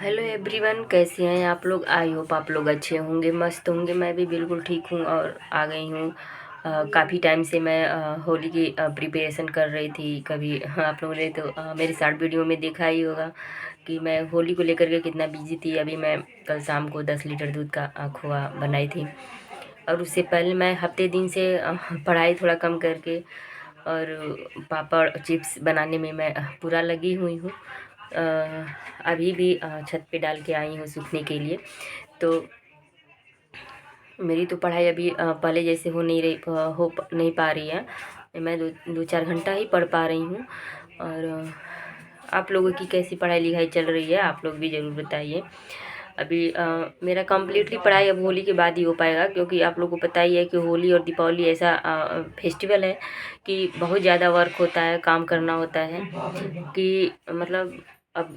Hello everyone, कैसे हैं आप लोग। आई होप आप लोग अच्छे होंगे, मस्त होंगे। मैं भी बिल्कुल ठीक हूँ और आ गई हूँ। काफ़ी टाइम से मैं होली की प्रिपरेशन कर रही थी। कभी आप लोगों ने तो मेरे शॉर्ट वीडियो में देखा ही होगा कि मैं होली को लेकर के कितना बिजी थी। अभी मैं कल शाम को 10 लीटर दूध का खोआ बनाई थी। और उससे पहले मैं हफ्ते दिन से पढ़ाई थोड़ा कम करके और पापड़ चिप्स बनाने में मैं पूरा लगी हुई हूँ। अभी भी छत पे डाल के आई हूँ सूखने के लिए। तो मेरी तो पढ़ाई अभी पहले जैसे नहीं पा रही है। मैं दो चार घंटा ही पढ़ पा रही हूँ। और आप लोगों की कैसी पढ़ाई लिखाई चल रही है, आप लोग भी ज़रूर बताइए। अभी मेरा कम्प्लीटली पढ़ाई अब होली के बाद ही हो पाएगा, क्योंकि आप लोगों को पता ही है कि होली और दीपावली ऐसा फेस्टिवल है कि बहुत ज़्यादा वर्क होता है, काम करना होता है कि मतलब अब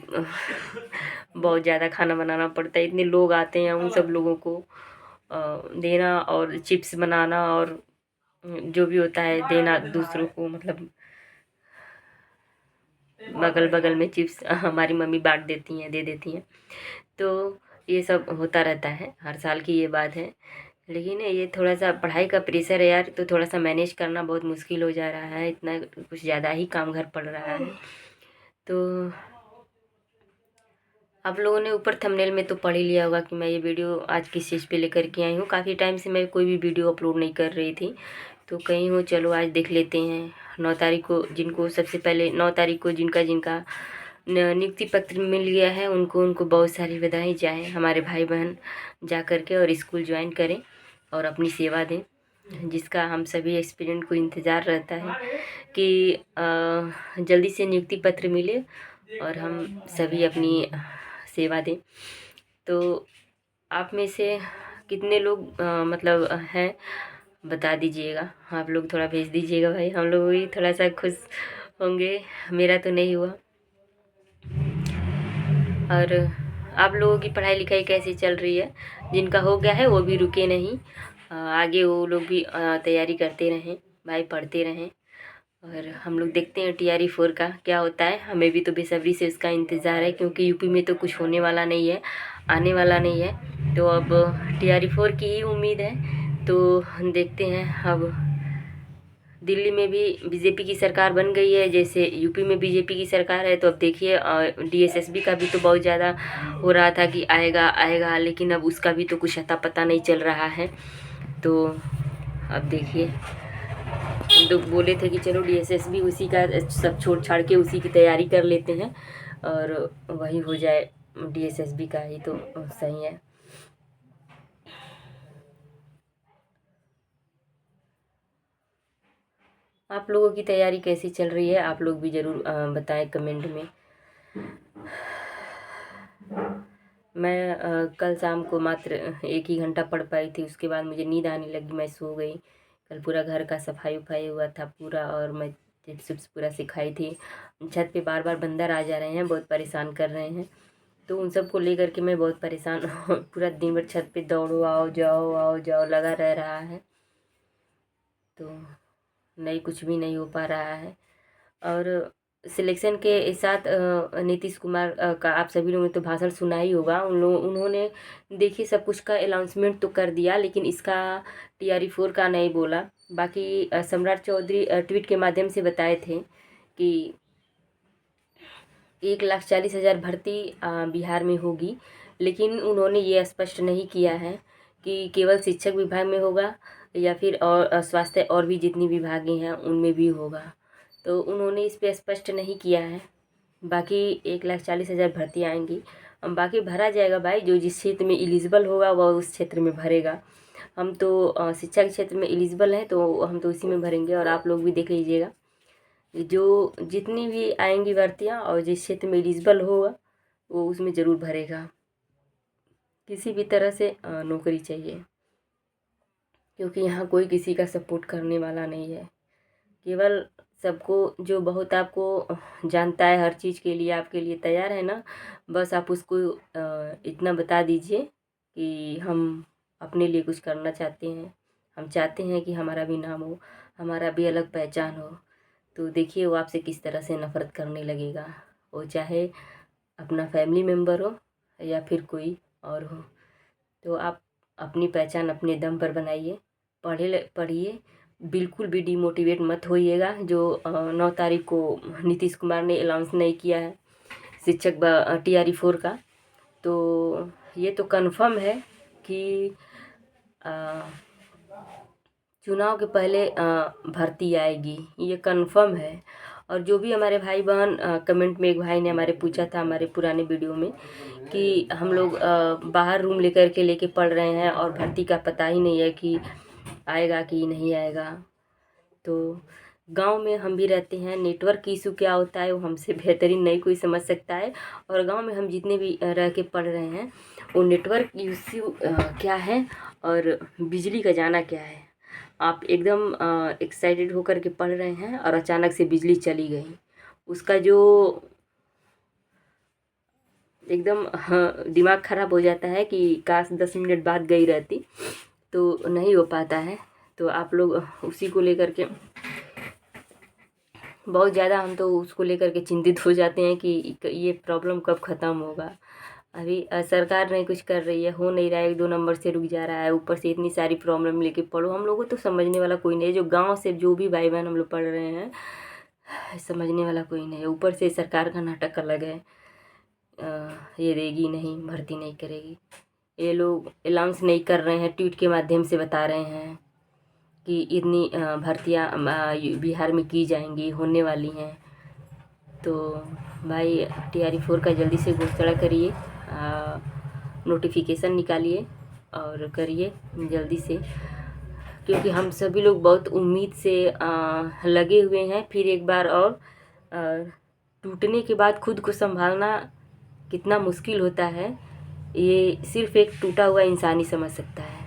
बहुत ज़्यादा खाना बनाना पड़ता है। इतने लोग आते हैं, उन सब लोगों को देना और चिप्स बनाना और जो भी होता है देना दूसरों को। मतलब बगल बगल में चिप्स हमारी मम्मी बांट देती हैं, दे देती हैं। तो ये सब होता रहता है, हर साल की ये बात है। लेकिन ये थोड़ा सा पढ़ाई का प्रेशर है यार, तो थोड़ा सा मैनेज करना बहुत मुश्किल हो जा रहा है। इतना कुछ ज़्यादा ही काम घर पड़ रहा है। तो आप लोगों ने ऊपर थंबनेल में तो पढ़ ही लिया होगा कि मैं ये वीडियो आज किस चीज़ पे लेकर के आई हूँ। काफ़ी टाइम से मैं कोई भी वीडियो अपलोड नहीं कर रही थी, तो कहीं हो चलो आज देख लेते हैं। 9 तारीख को जिनको सबसे पहले 9 तारीख को जिनका जिनका नियुक्ति पत्र मिल गया है, उनको उनको बहुत सारी बधाई जाए। हमारे भाई बहन जा कर के और स्कूल ज्वाइन करें और अपनी सेवा दें, जिसका हम सभी एक्सपीरियंट को इंतज़ार रहता है कि जल्दी से नियुक्ति पत्र मिले और हम सभी अपनी सेवा दें। तो आप में से कितने लोग मतलब हैं, बता दीजिएगा। आप लोग थोड़ा भेज दीजिएगा भाई, हम लोग भी थोड़ा सा खुश होंगे। मेरा तो नहीं हुआ। और आप लोगों की पढ़ाई लिखाई कैसी चल रही है। जिनका हो गया है वो भी रुके नहीं, आगे वो लोग भी तैयारी करते रहें भाई, पढ़ते रहें। और हम लोग देखते हैं TRE 4 का क्या होता है। हमें भी तो बेसब्री से उसका इंतज़ार है, क्योंकि यूपी में तो कुछ होने वाला नहीं है, आने वाला नहीं है। तो अब TRE 4 की ही उम्मीद है। तो देखते हैं। अब दिल्ली में भी बीजेपी की सरकार बन गई है, जैसे यूपी में बीजेपी की सरकार है। तो अब देखिए DSSB का भी तो बहुत ज़्यादा हो रहा था कि आएगा आएगा, लेकिन अब उसका भी तो कुछ अता पता नहीं चल रहा है। तो अब देखिए, हम तो बोले थे कि चलो DSSB उसी का सब छोड़ छाड़ के उसी की तैयारी कर लेते हैं और वही हो जाए। DSSB का ही तो सही है। आप लोगों की तैयारी कैसी चल रही है, आप लोग भी ज़रूर बताएं कमेंट में। मैं कल शाम को मात्र 1 ही घंटा पढ़ पाई थी, उसके बाद मुझे नींद आने लगी, मैं सो गई। कल पूरा घर का सफाई उफाई हुआ था पूरा, और मैं चिप्स विप्स पूरा सिखाई थी। छत पे बार बार बंदर आ जा रहे हैं, बहुत परेशान कर रहे हैं। तो उन सब को लेकर के मैं बहुत परेशान पूरा दिन भर छत पे दौड़ो आओ जाओ लगा रह रहा है। तो नहीं, कुछ भी नहीं हो पा रहा है। और सिलेक्शन के साथ नीतीश कुमार का आप सभी लोगों ने तो भाषण सुना ही होगा। उन्होंने देखिए सब कुछ का अनाउंसमेंट तो कर दिया, लेकिन इसका TRE 4 का नहीं बोला। बाकी सम्राट चौधरी ट्वीट के माध्यम से बताए थे कि 1,40,000 भर्ती बिहार में होगी, लेकिन उन्होंने ये स्पष्ट नहीं किया है कि केवल शिक्षक विभाग में होगा या फिर और स्वास्थ्य और भी जितनी विभागें हैं उनमें भी होगा। तो उन्होंने इस पे स्पष्ट नहीं किया है। बाकी 1,40,000 भर्ती आएंगी, बाकी भरा जाएगा भाई। जो जिस क्षेत्र में एलिजिबल होगा वह उस क्षेत्र में भरेगा। हम तो शिक्षा के क्षेत्र में एलिजिबल हैं, तो हम तो उसी में भरेंगे। और आप लोग भी देख लीजिएगा, जो जितनी भी आएंगी भर्तियाँ और जिस क्षेत्र में एलिजिबल होगा वो उसमें ज़रूर भरेगा। किसी भी तरह से नौकरी चाहिए, क्योंकि यहाँ कोई किसी का सपोर्ट करने वाला नहीं है। केवल सबको जो बहुत आपको जानता है, हर चीज़ के लिए आपके लिए तैयार है ना, बस आप उसको इतना बता दीजिए कि हम अपने लिए कुछ करना चाहते हैं, हम चाहते हैं कि हमारा भी नाम हो, हमारा भी अलग पहचान हो। तो देखिए वो आपसे किस तरह से नफ़रत करने लगेगा। वो चाहे अपना फैमिली मेम्बर हो या फिर कोई और हो, तो आप अपनी पहचान अपने दम पर बनाइए, पढ़िए, बिल्कुल भी डिमोटिवेट मत होइएगा। जो 9 तारीख को नीतीश कुमार ने अनाउंस नहीं किया है शिक्षक TRE 4 का, तो ये तो कन्फर्म है कि चुनाव के पहले भर्ती आएगी, ये कन्फर्म है। और जो भी हमारे भाई बहन कमेंट में एक भाई ने हमारे पूछा था हमारे पुराने वीडियो में कि हम लोग बाहर रूम लेके पढ़ रहे हैं और भर्ती का पता ही नहीं है कि आएगा कि नहीं आएगा। तो गांव में हम भी रहते हैं, नेटवर्क इशू क्या होता है वो हमसे बेहतरीन नहीं कोई समझ सकता है। और गांव में हम जितने भी रह के पढ़ रहे हैं वो नेटवर्क इशू क्या है और बिजली का जाना क्या है। आप एकदम एक्साइटेड होकर के पढ़ रहे हैं और अचानक से बिजली चली गई, उसका जो एकदम दिमाग ख़राब हो जाता है कि काश 10 मिनट बाद गई रहती, तो नहीं हो पाता है। तो आप लोग उसी को लेकर के बहुत ज़्यादा हम तो उसको लेकर के चिंतित हो जाते हैं कि ये प्रॉब्लम कब ख़त्म होगा। अभी सरकार नहीं कुछ कर रही है, हो नहीं रहा है, 1-2 नंबर से रुक जा रहा है, ऊपर से इतनी सारी प्रॉब्लम लेके पढ़ो। हम लोगों को तो समझने वाला कोई नहीं है, जो गांव से जो भी भाई बहन हम लोग पढ़ रहे हैं समझने वाला कोई नहीं है। ऊपर से सरकार का नाटक अलग है, ये देगी नहीं, भर्ती नहीं करेगी। ये लोग अनाउंस नहीं कर रहे हैं, ट्वीट के माध्यम से बता रहे हैं कि इतनी भर्तियाँ बिहार में की जाएंगी, होने वाली हैं। तो भाई TRE 4 का जल्दी से घोषणा करिए, नोटिफिकेशन निकालिए और करिए जल्दी से, क्योंकि हम सभी लोग बहुत उम्मीद से लगे हुए हैं। फिर एक बार और टूटने के बाद खुद को संभालना कितना मुश्किल होता है, ये सिर्फ एक टूटा हुआ इंसान ही समझ सकता है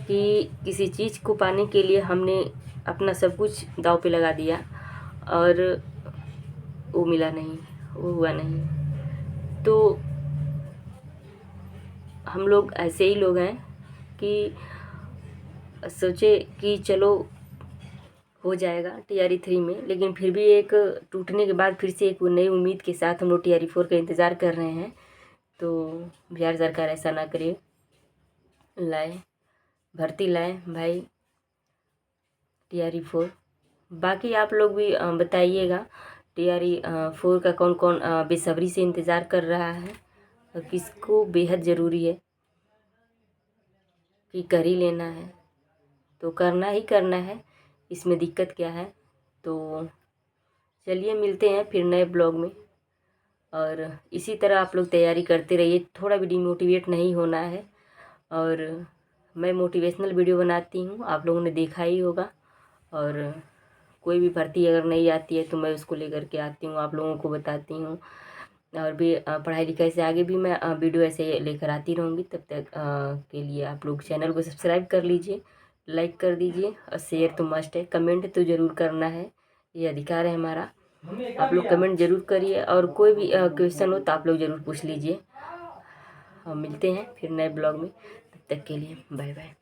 कि किसी चीज़ को पाने के लिए हमने अपना सब कुछ दांव पे लगा दिया और वो मिला नहीं, वो हुआ नहीं। तो हम लोग ऐसे ही लोग हैं कि सोचे कि चलो हो जाएगा TRE 3 में, लेकिन फिर भी एक टूटने के बाद फिर से एक नई उम्मीद के साथ हम लोग TRE 4 का इंतज़ार कर रहे हैं। तो बिहार सरकार ऐसा ना करे, लाए भर्ती लाए भाई TRE 4। बाकी आप लोग भी बताइएगा TRE 4 का कौन कौन बेसब्री से इंतज़ार कर रहा है और किसको बेहद ज़रूरी है कि कर ही लेना है, तो करना ही करना है, इसमें दिक्कत क्या है। तो चलिए मिलते हैं फिर नए ब्लॉग में, और इसी तरह आप लोग तैयारी करते रहिए, थोड़ा भी डिमोटिवेट नहीं होना है। और मैं मोटिवेशनल वीडियो बनाती हूँ, आप लोगों ने देखा ही होगा। और कोई भी भर्ती अगर नहीं आती है तो मैं उसको लेकर के आती हूँ, आप लोगों को बताती हूँ। और भी पढ़ाई लिखाई से आगे भी मैं वीडियो ऐसे लेकर आती रहूँगी। तब तक के लिए आप लोग चैनल को सब्सक्राइब कर लीजिए, लाइक कर दीजिए और शेयर तो मस्ट है, कमेंट तो ज़रूर करना है, ये अधिकार है हमारा। आप लोग कमेंट ज़रूर करिए और कोई भी क्वेश्चन हो तो आप लोग ज़रूर पूछ लीजिए। हम मिलते हैं फिर नए ब्लॉग में, तब तक के लिए बाय बाय।